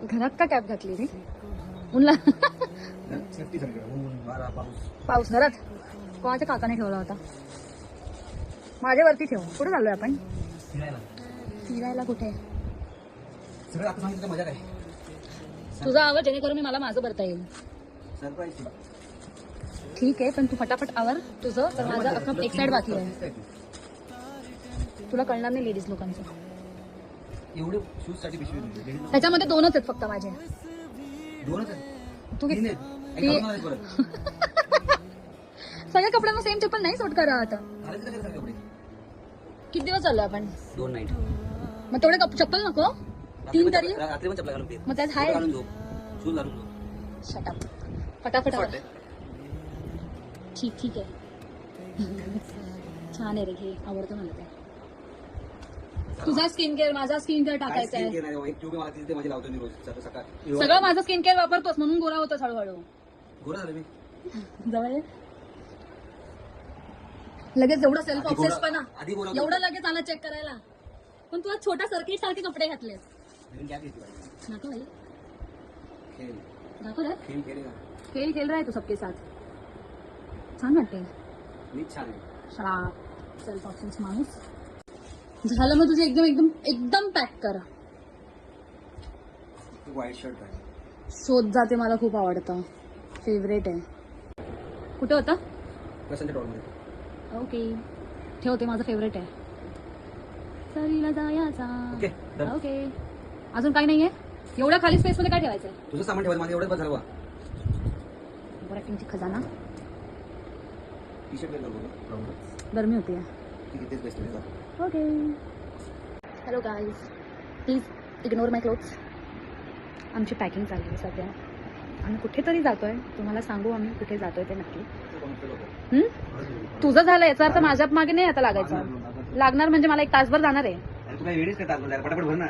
घरात का कॅप घातली रे? उन्हा पाऊस घरात कोणाच्या काकाने ठेवला होता? माझ्यावरती ठेव. कुठे चाललोय आपण? फिरायला. कुठे? मजा काय तुझा आवाज जेणेकरून मी मला माझं भरता येईल. ठीक आहे, पण तू फटाफट आवर तुझं, तर माझा अख्खा एक साइड बाकी आहे. तुला कळणार नाही लेडीज लोकांचं. एवढे शूज साठी पिशवी त्याच्यामध्ये 2च आहेत फक्त माझे. 2च तू आहेत. सगळ्या कपड्यांना सेम चप्पल नाही सूट करा आता. किती दिवस चाललो आपण? 2 नाईट. मग तेवढे चप्पल नको 3 तरी. रात्री पण चपला घालून दे. मग त्यात हाय शूज घालून दो. शटअप. फटाफट आवर. ठीक आहे. छान आहे रे, हे आवडतं मला. ते तुझा स्किन केअर माझा स्किन केअर टाकायचा आहे. एक ट्यूब मला तिथे माझी लावतो मी रोज सकाळी. सगळं माझं स्किन केअर वापरतोस म्हणून गोरा होतोस हळूहळू. गोरा झालो मी. जवळ ये. लगेच एवढं सेल्फ ऑब्सेस पण आधी बोला. एवढं लगेच आला चेक करायला. पण तू आज छोटा सर्किट सारखे कपडे घातले. नको भाई. दाखव रे. खेल रहा है तू सबके साथ. छान वाटते. मी छान आहे. श्राप सेल्फ ऑब्सेस माणूस झालं. मग तुझे एकदम पॅक कर. व्हाईट शर्ट आहे. शोध जाते मला खूप आवडतं. फेवरेट आहे. कुठे होता? कसं टॉलमध्ये. ओके ठेवते. माझं फेवरेट आहे. सरीला जायचा. ओके अजून काही नाहीये. एवढ्या खाली स्पेस मध्ये काय ठेवायचंय? तुझं सामान ठेवायचं. माझं एवढंच बस झालं. ऍक्टिंगची खजाना. टी शर्ट गरमी होती. किती बेस्ट आहे. Okay hello guys, please ignore my clothes. आमची पॅकिंग चालली आहे सध्या. आम्ही कुठेतरी जातोय. तुम्हाला सांगू आम्ही कुठे जातोय ते नक्की. तुझं झालं याचा अर्थ माझ्या मागे नाही आता लागायचं. लागणार म्हणजे मला 1 तासभर जाणार आहे. तू काय वेळीच का पटापट भर ना.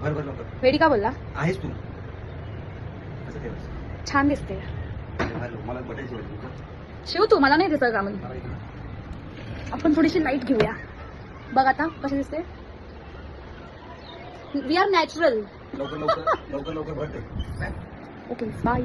भर लवकर. वेडी का बोलला? आहेस तू छान दिसते. मला बटायची. शिव तू मला नाही दिसत का? मग आपण थोडीशी लाईट घेऊया. बघ आता कशी दिसते. We are natural. लवकर भरते. Okay bye.